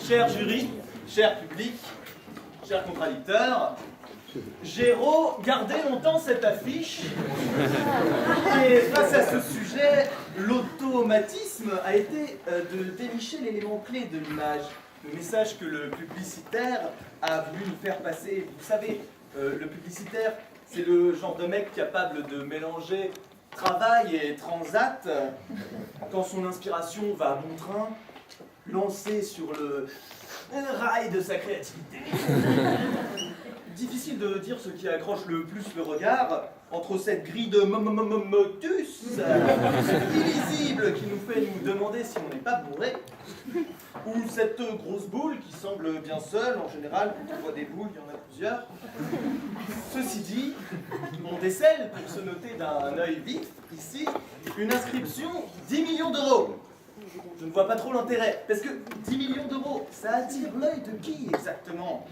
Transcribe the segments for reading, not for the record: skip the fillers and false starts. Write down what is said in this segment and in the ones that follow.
Cher jury, cher public, chers contradicteurs, Géraud gardait longtemps cette affiche et face à ce sujet, l'automatisme a été de dénicher l'élément clé de l'image, le message que le publicitaire a voulu nous faire passer. Vous savez, le publicitaire, c'est le genre de mec capable de mélanger travail et transat quand son inspiration va à bon train, lancé sur le rail de sa créativité. Difficile de dire ce qui accroche le plus le regard entre cette grille de motus illisible qui nous fait nous demander si on n'est pas bourré, ou cette grosse boule qui semble bien seule. En général, quand on voit des boules, il y en a plusieurs. Ceci dit, on décèle, pour se noter d'un œil vif, ici, une inscription 10 millions d'euros. Je ne vois pas trop l'intérêt, parce que 10 millions d'euros, ça attire l'œil de qui exactement?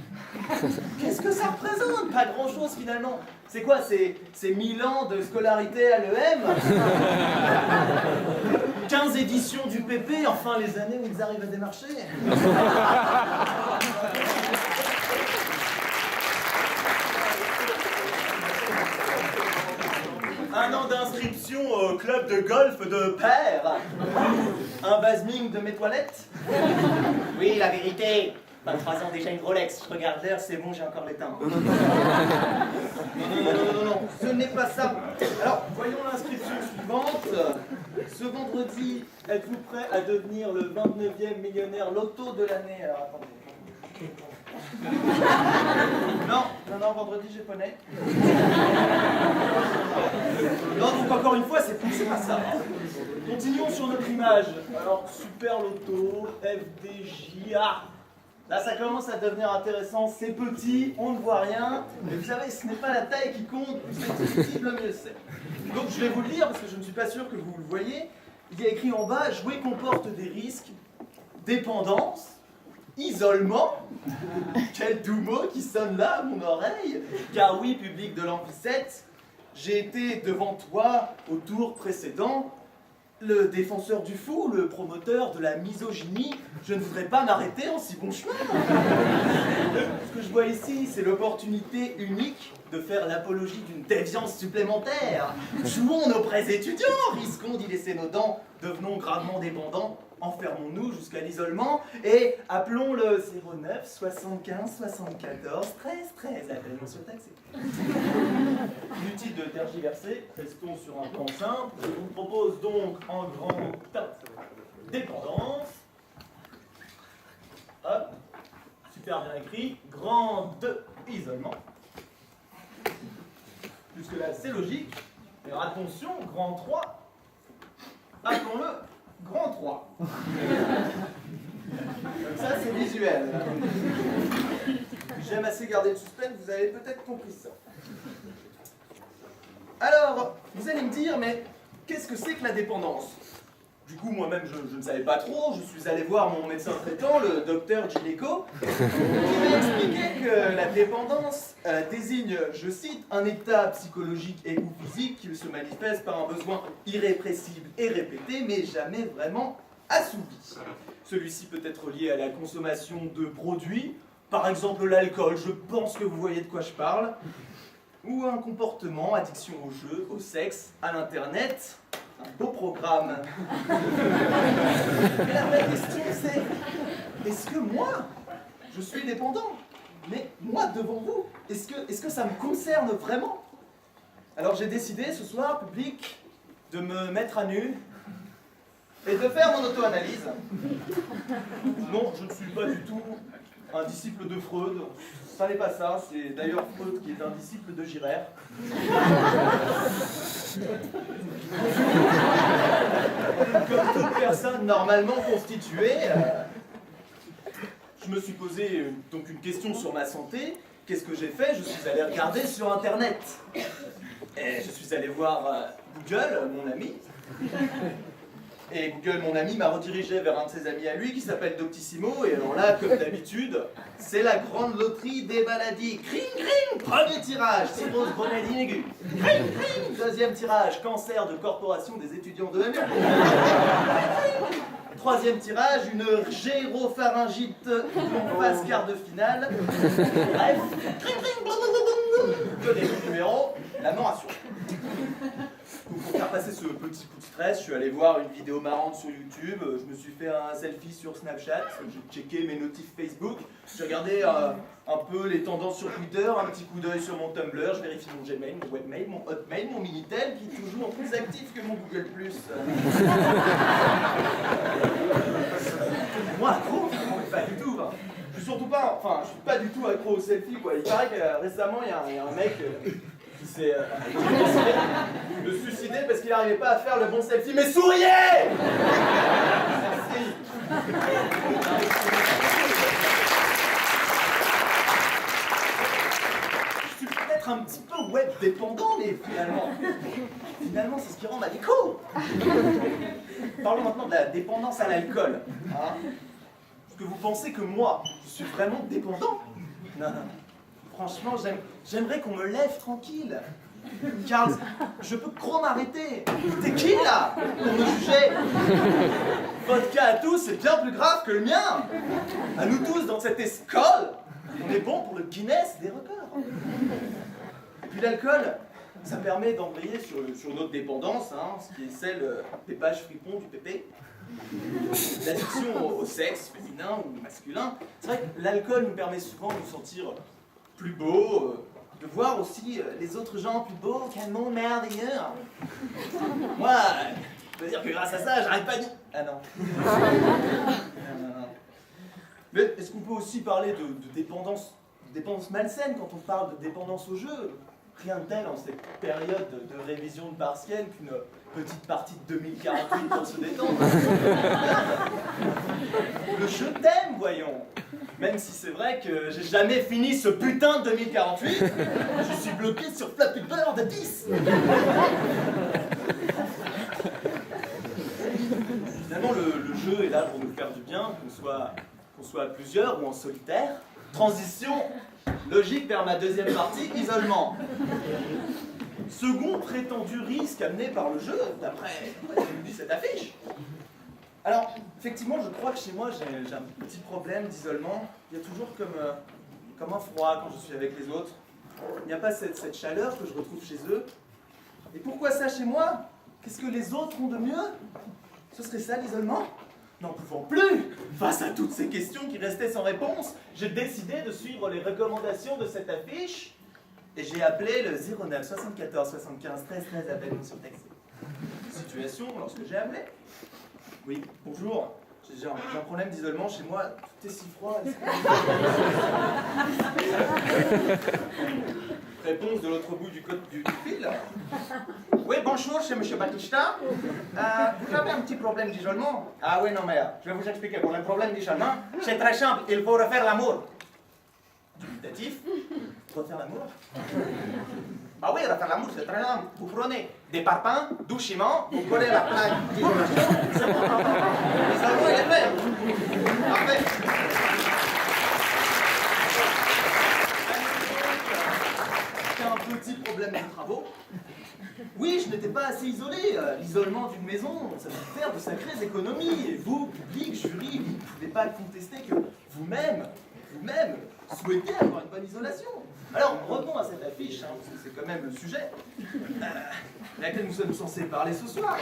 Qu'est-ce que ça représente? Pas grand-chose finalement. C'est quoi? C'est 1000 ans de scolarité à l'EM? 15 éditions du PP, enfin les années où ils arrivent à démarcher. Un an d'inscription au club de golf de Père. Un basming de mes toilettes. Oui, la vérité. 23 ans, déjà une Rolex. Je regarde l'heure, c'est bon, j'ai encore l'éteint. Non, ce n'est pas ça. Alors, voyons l'inscription suivante. Ce vendredi, êtes-vous prêt à devenir le 29e millionnaire loto de l'année? Alors, attendez. Non, vendredi, j'ai poney. Non, donc encore une fois, c'est pas ça. Continuons sur notre image. Alors, Super Loto, FDJ, là, ça commence à devenir intéressant. C'est petit, on ne voit rien. Mais vous savez, ce n'est pas la taille qui compte. Plus c'est visible, mieux c'est. Donc, je vais vous le lire parce que je ne suis pas sûr que vous le voyez. Il y a écrit en bas, jouer comporte des risques, dépendance, isolement. Quel doux mot qui sonne là à mon oreille. Car oui, public de l'Amphi 7, j'ai été devant toi au tour précédent, le défenseur du fou, le promoteur de la misogynie. Je ne voudrais pas m'arrêter en si bon chemin. Ce que je vois ici, c'est l'opportunité unique de faire l'apologie d'une déviance supplémentaire. Jouons nos prêts étudiants, risquons d'y laisser nos dents, devenons gravement dépendants, enfermons-nous jusqu'à l'isolement et appelons le 09 75 74 13 13. Appel non surtaxé. Inutile de tergiverser, restons sur un plan simple. Je vous propose donc en grand dépendance. Hop, super bien écrit. Grand isolement. Jusque là, c'est logique. Mais attention, grand 3. Appelons-le grand 3. Comme ça, c'est visuel. J'aime assez garder le suspense, vous avez peut-être compris ça. Alors, vous allez me dire, mais qu'est-ce que c'est que la dépendance? Du coup, moi-même, je ne savais pas trop. Je suis allé voir mon médecin traitant, le docteur Gineco, qui m'a expliqué que la dépendance désigne, je cite, un état psychologique et ou physique qui se manifeste par un besoin irrépressible et répété, mais jamais vraiment assouvi. Celui-ci peut être lié à la consommation de produits, par exemple l'alcool, je pense que vous voyez de quoi je parle, ou un comportement, addiction au jeu, au sexe, à l'internet. Un beau programme. Mais la vraie question c'est, est-ce que moi, je suis dépendant? Mais moi, devant vous, est-ce que ça me concerne vraiment? Alors j'ai décidé ce soir, public, de me mettre à nu et de faire mon auto-analyse. Non, je ne suis pas du tout un disciple de Freud. Ça n'est pas ça, c'est d'ailleurs Freud qui est un disciple de Girard. Comme toute personne normalement constituée, je me suis posé donc une question sur ma santé. Qu'est-ce que j'ai fait? Je suis allé regarder sur internet. Et je suis allé voir Google, mon ami. Et Google, mon ami, m'a redirigé vers un de ses amis à lui qui s'appelle Doctissimo. Et alors là, comme d'habitude, c'est la grande loterie des maladies. Cring, cring, premier tirage, cirrhose grenadine aiguë. Cring, cring, deuxième tirage, cancer de corporation des étudiants de la Troisième tirage, une géropharyngite en phase quart de finale. Bref, que des bons numéros, la mort assure. Donc pour faire passer ce petit coup de stress, je suis allé voir une vidéo marrante sur YouTube, je me suis fait un selfie sur Snapchat, j'ai checké mes notifs Facebook, j'ai regardé un peu les tendances sur Twitter, un petit coup d'œil sur mon Tumblr, je vérifie mon Gmail, mon Webmail, mon Hotmail, mon Minitel qui est toujours plus actif que mon Google+. Moi accro, pas du tout. Je suis surtout pas, je suis pas du tout accro aux selfies quoi. Il paraît que récemment il y a un mec qui s'est décidé de se suicider parce qu'il n'arrivait pas à faire le bon selfie. Mais souriez! Merci. Je suis peut-être un petit peu web dépendant, mais finalement c'est ce qui rend ma déco. Parlons maintenant de la dépendance à l'alcool. Hein? Est-ce que vous pensez que moi, je suis vraiment dépendant? Non. Franchement, j'aimerais qu'on me lève tranquille. Charles, je peux trop m'arrêter. T'es qui là pour me juger? Votre cas à tous, c'est bien plus grave que le mien. À nous tous dans cette école, on est bon pour le Guinness des records. Et puis l'alcool, ça permet d'embrayer sur notre dépendance, hein, ce qui est celle des pages fripons du pépé. L'addiction au sexe féminin ou masculin. C'est vrai que l'alcool nous permet souvent de nous sentir plus beaux, de voir aussi les autres gens plus beaux qu'un monde merveilleux. Moi, je peux dire que grâce à ça, j'arrête pas de... Ah non. Non. Mais est-ce qu'on peut aussi parler de dépendance malsaine quand on parle de dépendance au jeu? Rien de tel en cette période de révision de partiel qu'une petite partie de 2048 pour se détendre. Le jeu t'aime, voyons. Même si c'est vrai que j'ai jamais fini ce putain de 2048, je suis bloqué sur Flappy Bird 10. Finalement, le jeu est là pour nous faire du bien, qu'on soit à plusieurs ou en solitaire. Transition logique vers ma deuxième partie, isolement. Second prétendu risque amené par le jeu, d'après ce que nous dit cette affiche. Alors, effectivement, je crois que chez moi, j'ai un petit problème d'isolement. Il y a toujours comme un froid quand je suis avec les autres. Il n'y a pas cette chaleur que je retrouve chez eux. Et pourquoi ça chez moi? Qu'est-ce que les autres ont de mieux? Ce serait ça l'isolement? N'en pouvant plus, face à toutes ces questions qui restaient sans réponse, j'ai décidé de suivre les recommandations de cette affiche et j'ai appelé le 09 74 75 13 13 appel non surtaxé. Situation lorsque j'ai appelé. Oui, bonjour, j'ai un problème d'isolement chez moi, tout est si froid. Réponse de l'autre bout du fil. Oui, bonjour, c'est M. Batista. Vous avez un petit problème d'isolement? Ah oui, non, mais je vais vous expliquer. Pour le problème d'isolement, c'est très simple, il faut refaire l'amour. Dubitatif. Refaire l'amour? Ah oui, refaire l'amour, c'est très simple. Vous prenez des parpaings, doucement, vous collez la plaque d'isolation. L'isolement, il est fait. Parfait. Un petit problème de travaux. Oui, je n'étais pas assez isolé. L'isolement d'une maison, ça peut faire de sacrées économies. Et vous, public, jury, vous ne pouvez pas contester que vous-même, souhaitez avoir une bonne isolation. Alors, revenons à cette affiche, hein, parce que c'est quand même le sujet à laquelle nous sommes censés parler ce soir.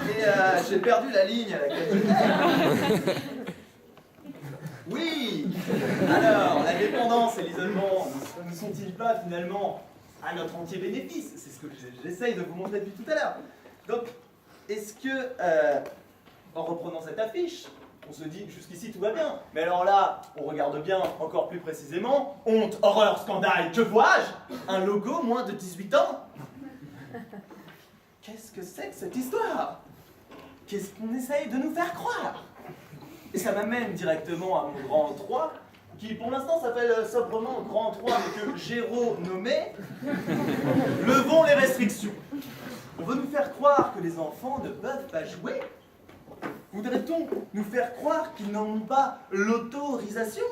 Et j'ai perdu la ligne à laquelle j'étais. Oui. Alors, la dépendance et l'isolement ne sont-ils pas finalement à notre entier bénéfice? C'est ce que j'essaye de vous montrer depuis tout à l'heure. Donc, est-ce que, en reprenant cette affiche, on se dit jusqu'ici tout va bien, mais alors là, on regarde bien encore plus précisément, honte, horreur, scandale, que vois-je? Un logo moins de 18 ans? Qu'est-ce que c'est que cette histoire? Qu'est-ce qu'on essaye de nous faire croire? Et ça m'amène directement à mon grand 3, qui pour l'instant s'appelle sobrement grand 3, mais que j'ai renommé Levons les restrictions. On veut nous faire croire que les enfants ne peuvent pas jouer? Voudrait-on nous faire croire qu'ils n'en ont pas l'autorisation?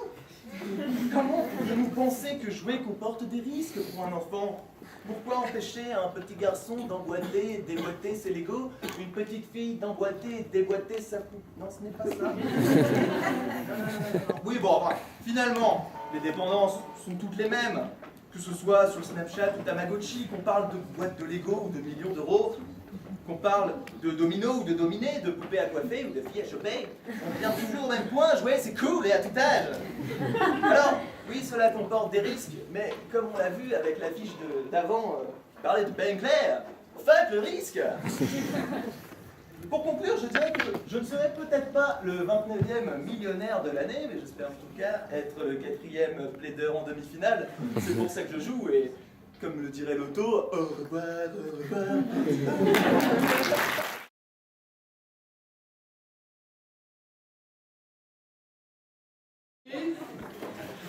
Comment pouvez-vous penser que jouer comporte des risques pour un enfant? Pourquoi empêcher un petit garçon d'emboîter et déboîter ses Legos, une petite fille d'emboîter et déboîter sa coupe? Non, ce n'est pas ça. Non. Oui, bon, enfin, finalement, les dépendances sont toutes les mêmes. Que ce soit sur Snapchat ou Tamagotchi, qu'on parle de boîtes de Lego ou de millions d'euros, qu'on parle de domino ou de dominé, de poupées à coiffer ou de filles à choper, on vient toujours au même point, jouer c'est cool et à tout âge. Alors, oui, cela comporte des risques, mais comme on l'a vu avec l'affiche d'avant qui parlait de Ben Clair, fuck le risque. Pour conclure, je dirais que je ne serai peut-être pas le 29e millionnaire de l'année, mais j'espère en tout cas être le 4e plaideur en demi-finale. C'est pour ça que je joue et, comme le dirait l'auto, au revoir, au revoir.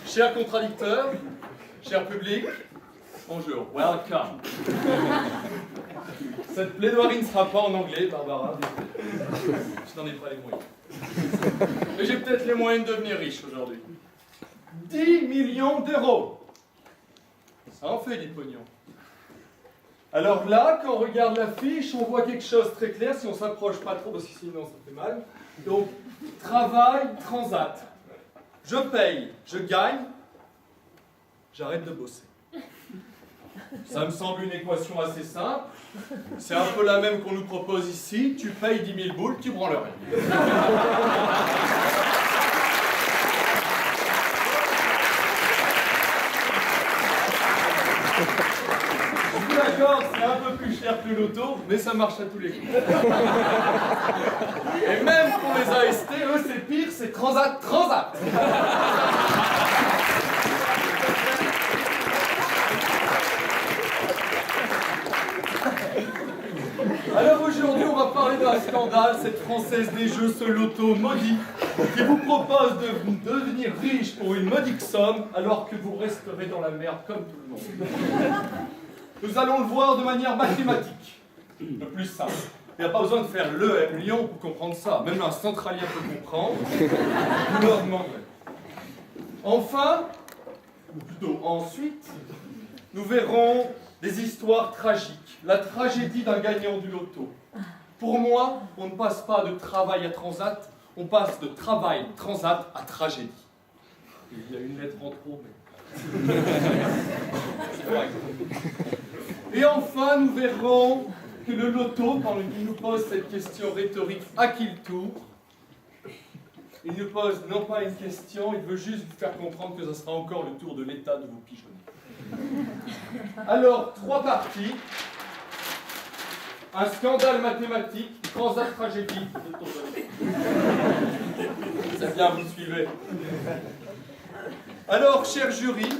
Chers contradicteurs, cher public, bonjour, welcome. Cette plaidoirie ne sera pas en anglais, Barbara. Je n'en ai pas les moyens. Mais j'ai peut-être les moyens de devenir riche aujourd'hui. 10 millions d'euros. Ça en fait du pognon. Alors là, quand on regarde l'affiche, on voit quelque chose de très clair, si on ne s'approche pas trop, parce que sinon ça fait mal. Donc, travail, transat. Je paye, je gagne, j'arrête de bosser. Ça me semble une équation assez simple. C'est un peu la même qu'on nous propose ici. Tu payes 10 000 boules, tu branles rien. Je suis d'accord, c'est un peu plus cher que l'auto, mais ça marche à tous les coups. Et même pour les AST, eux, c'est pire, c'est transat, transat. Alors aujourd'hui, on va parler d'un scandale, cette Française des Jeux, ce loto maudit, qui vous propose de devenir riche pour une modique somme, alors que vous resterez dans la merde comme tout le monde. Nous allons le voir de manière mathématique, le plus simple. Il n'y a pas besoin de faire l'EM Lyon pour comprendre ça, même un centralien peut comprendre. Vous leur demanderez. Enfin, ou plutôt ensuite, nous verrons des histoires tragiques, la tragédie d'un gagnant du loto. Pour moi, on ne passe pas de travail à transat, on passe de travail transat à tragédie. Il y a une lettre en trop, mais... C'est correct. Et enfin, nous verrons que le loto, quand il nous pose cette question rhétorique, à qui le tour, il nous pose non pas une question, il veut juste vous faire comprendre que ce sera encore le tour de l'État de vous pigeonner. Alors, 3 parties. Un scandale mathématique, transat tragédie. C'est bien, vous suivez. Alors, cher jury,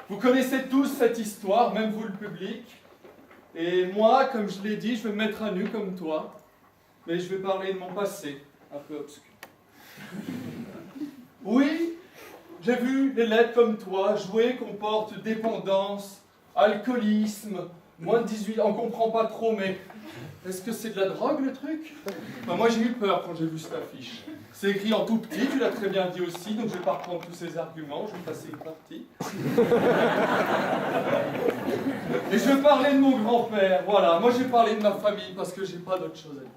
vous connaissez tous cette histoire, même vous le public. Et moi, comme je l'ai dit, je vais me mettre à nu comme toi, mais je vais parler de mon passé, un peu obscur. Oui, j'ai vu les lettres comme toi, jouer comporte dépendance, alcoolisme, moins de 18 ans, on comprend pas trop, mais est-ce que c'est de la drogue le truc? Enfin, moi j'ai eu peur quand j'ai vu cette affiche. C'est écrit en tout petit, tu l'as très bien dit aussi, donc je vais pas reprendre tous ces arguments, je vais passer une partie. Et je vais parler de mon grand-père, voilà, moi j'ai parlé de ma famille parce que j'ai pas d'autre chose à dire.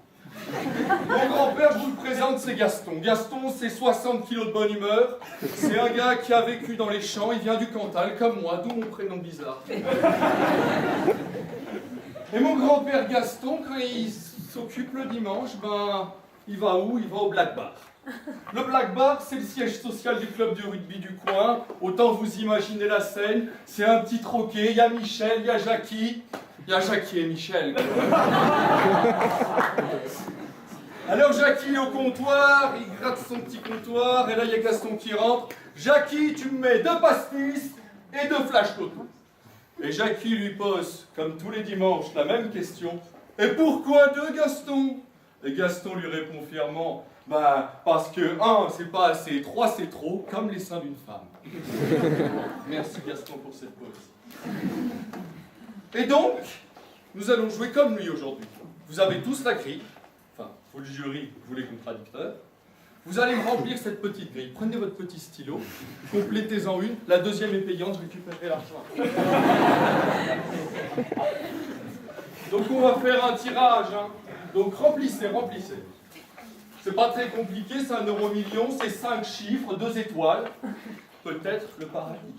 Mon grand-père, je vous le présente, c'est Gaston. Gaston, c'est 60 kilos de bonne humeur. C'est un gars qui a vécu dans les champs, il vient du Cantal, comme moi, d'où mon prénom bizarre. Et mon grand-père Gaston, quand il s'occupe le dimanche, ben, il va où? Il va au Black Bar. Le Black Bar, c'est le siège social du club de rugby du coin. Autant vous imaginer la scène. C'est un petit troquet, il y a Michel, il y a Jackie. Il y a Jackie et Michel. Alors Jackie est au comptoir, il gratte son petit comptoir, et là il y a Gaston qui rentre. Jackie, tu me mets 2 pastis et 2 flash toto. Et Jackie lui pose, comme tous les dimanches, la même question. Et pourquoi 2, Gaston? Et Gaston lui répond fièrement, bah parce que 1 c'est pas assez, 3 c'est trop, comme les seins d'une femme. Merci Gaston pour cette pause. Et donc, nous allons jouer comme lui aujourd'hui. Vous avez tous la grille, enfin, vous le jury, vous les contradicteurs. Vous allez me remplir cette petite grille. Prenez votre petit stylo, complétez-en une. La deuxième est payante, je récupérerai l'argent. Donc on va faire un tirage. Hein. Donc remplissez. C'est pas très compliqué, c'est 1 euro million, c'est 5 chiffres, 2 étoiles. Peut-être le paradis.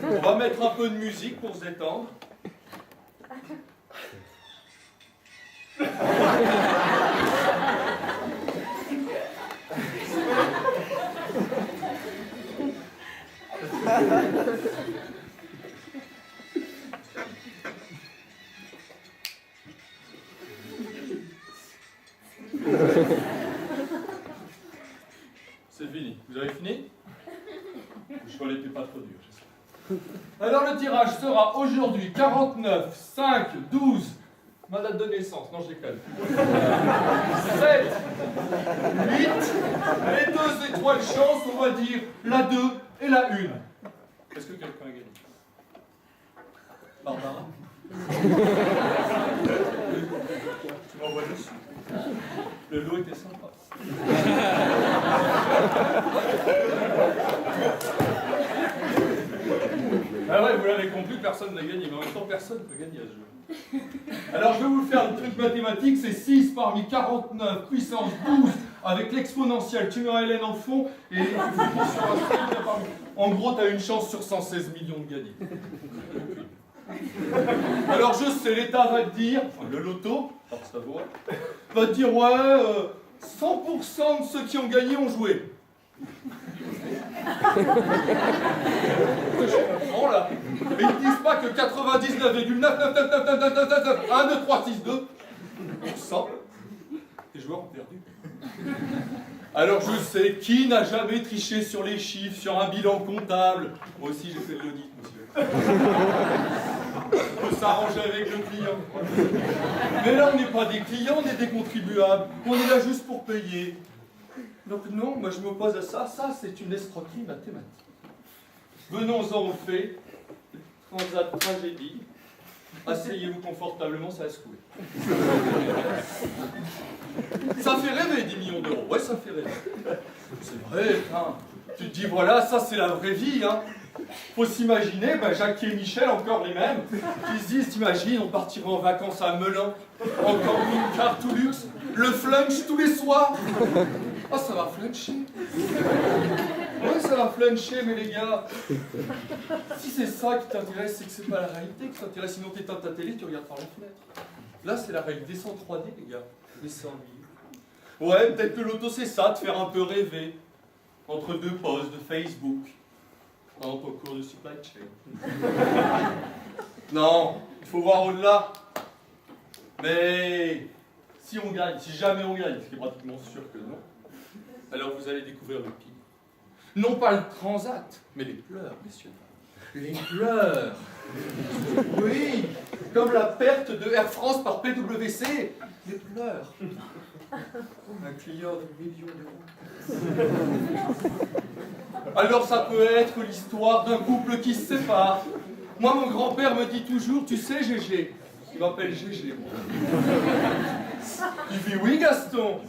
On va mettre un peu de musique pour se détendre. C'est fini. Vous avez fini? Je crois n'était pas trop dur, j'espère. Alors le tirage sera aujourd'hui 49, 5, 12, ma date de naissance, non je déconne. 7, 8, les 2 étoiles chance, on va dire la 2 et la 1. Est-ce que quelqu'un a gagné? Barbara? Tu m'envoies dessus. Le lot était sympa. Ah ouais, vous l'avez compris, personne n'a gagné, mais en même temps, personne ne peut gagner à ce jeu. Alors, je vais vous faire le truc mathématique, c'est 6 parmi 49 puissance 12 avec l'exponentielle. Tu mets un ln en fond et tu fais sur un string. En gros, tu as une chance sur 116 millions de gagner. Alors, je sais, l'État va te dire, enfin, le loto, par sa voix, va te dire, ouais, 100% de ceux qui ont gagné ont joué. Je comprends là. Mais ils ne disent pas que 99,9999999 1, 2, 3, 6, 2 les joueurs ont perdu. Alors je sais, qui n'a jamais triché sur les chiffres, sur un bilan comptable? Moi aussi j'ai fait de l'audit, monsieur. On peut s'arranger avec le client. Mais là on n'est pas des clients, on est des contribuables. On est là juste pour payer. Donc non, moi je m'oppose à ça. Ça c'est une escroquerie mathématique. Venons-en aux faits. Transat tragédie. Asseyez-vous confortablement, ça va secouer. Ça fait rêver 10 millions d'euros. Ouais, ça fait rêver. C'est vrai, hein. Tu te dis, voilà, ça c'est la vraie vie. Hein. Faut s'imaginer, ben, Jacques et Michel, encore les mêmes, qui se disent, t'imagines, on partirait en vacances à Melun, encore une carte tout luxe, le flunch tous les soirs. Ah, ça va fluncher. Ouais, ça va fluncher, mais les gars, si c'est ça qui t'intéresse, c'est que c'est pas la réalité qui t'intéresse, sinon t'éteins ta télé, tu regardes par la fenêtre. Là, c'est la réalité sans 3D, les gars. Laissez en vie. Ouais, peut-être que l'auto, c'est ça, te faire un peu rêver. Entre deux posts de Facebook. Dans ton cours de supply chain. Non, il faut voir au-delà. Mais si on gagne, si jamais on gagne, ce qui est pratiquement sûr que non, alors vous allez découvrir le pire. Non pas le transat, mais les pleurs, messieurs. Les pleurs. Oui, comme la perte de Air France par PwC. Les pleurs. Un client de millions d'euros. Alors ça peut être l'histoire d'un couple qui se sépare. Moi, mon grand-père me dit toujours, tu sais, Gégé. Il m'appelle Gégé, moi. Il dit, oui, Gaston.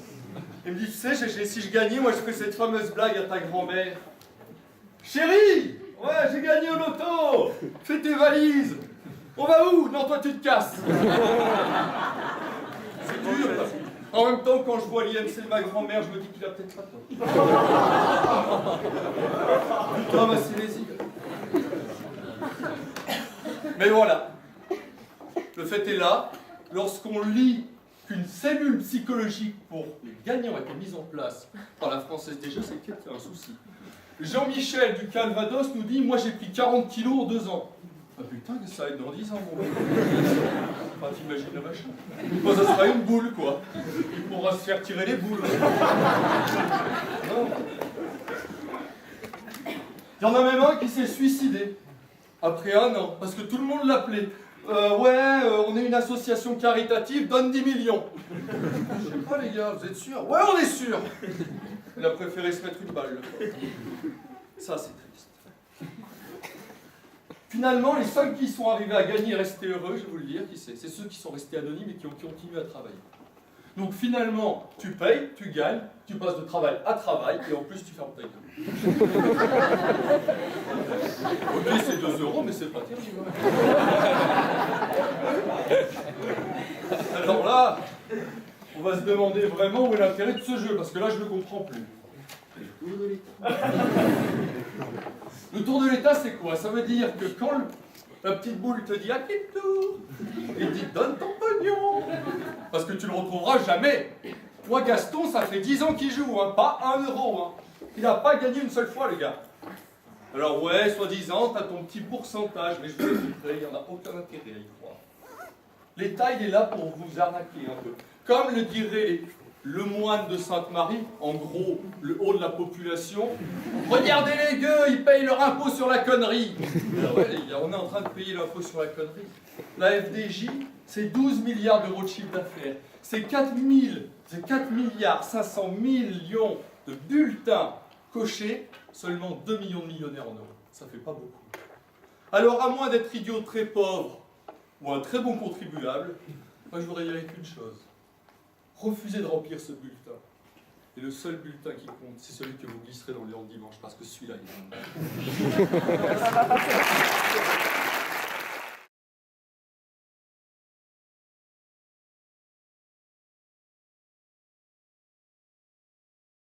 Il me dit, tu sais, Gégé, si je gagnais, moi, je ferais cette fameuse blague à ta grand-mère. Chérie, ouais, j'ai gagné au loto. Fais tes valises. On va où? Non, toi, tu te casses. C'est dur. En même temps, quand je vois l'IMC de ma grand-mère, je me dis qu'il a peut-être pas tort. Putain, ma Silésie. Mais voilà. Le fait est là. Lorsqu'on lit qu'une cellule psychologique pour les gagnants a été mise en place par la Française des Jeux, c'est qu'il y a un souci. Jean-Michel du Calvados nous dit « Moi, j'ai pris 40 kilos en 2 ans. » Ah putain, que ça va être dans 10 ans, mon gars. Enfin, t'imagines le machin. Bon, ça sera une boule, quoi. Il pourra se faire tirer les boules. Non. Il y en a même un qui s'est suicidé. Après 1 an, parce que tout le monde l'appelait. On est une association caritative, donne 10 millions. Je sais pas, les gars, vous êtes sûrs? Ouais, on est sûrs. Il a préféré se mettre une balle. Ça, c'est triste. Finalement, les 5 qui sont arrivés à gagner et rester heureux, je vais vous le dire, qui c'est? C'est ceux qui sont restés anonymes et qui ont continué à travailler. Donc finalement, tu payes, tu gagnes, tu passes de travail à travail, et en plus tu fermes ta gueule. Ok, c'est 2 euros, mais c'est pas terrible. Alors là, on va se demander vraiment où est l'intérêt de ce jeu, parce que là, je ne le comprends plus. Le tour de l'État, c'est quoi? Ça veut dire que quand la petite boule te dit « à qui le tour ?» il dit « donne ton pognon !» Parce que tu le retrouveras jamais. Moi, Gaston, ça fait 10 ans qu'il joue, hein, pas 1 euro. Hein. Il n'a pas gagné une seule fois, les gars. Alors ouais, soi-disant, t'as ton petit pourcentage, mais je vous expliquerai, il n'y en a aucun intérêt à y croire. L'État, il est là pour vous arnaquer un peu. Comme le dirait le moine de Sainte-Marie, en gros, le haut de la population, regardez les gueux, ils payent leur impôt sur la connerie. Ah ouais, les gars, on est en train de payer l'impôt sur la connerie. La FDJ, c'est 12 milliards d'euros de chiffre d'affaires. C'est 4 milliards 500 millions de bulletins cochés, seulement 2 millions de millionnaires en euros. Ça fait pas beaucoup. Alors, à moins d'être idiot très pauvre ou un très bon contribuable, moi je voudrais dire qu'une chose. Refusez de remplir ce bulletin. Et le seul bulletin qui compte, c'est celui que vous glisserez dans le lion de dimanche, parce que celui-là, il est...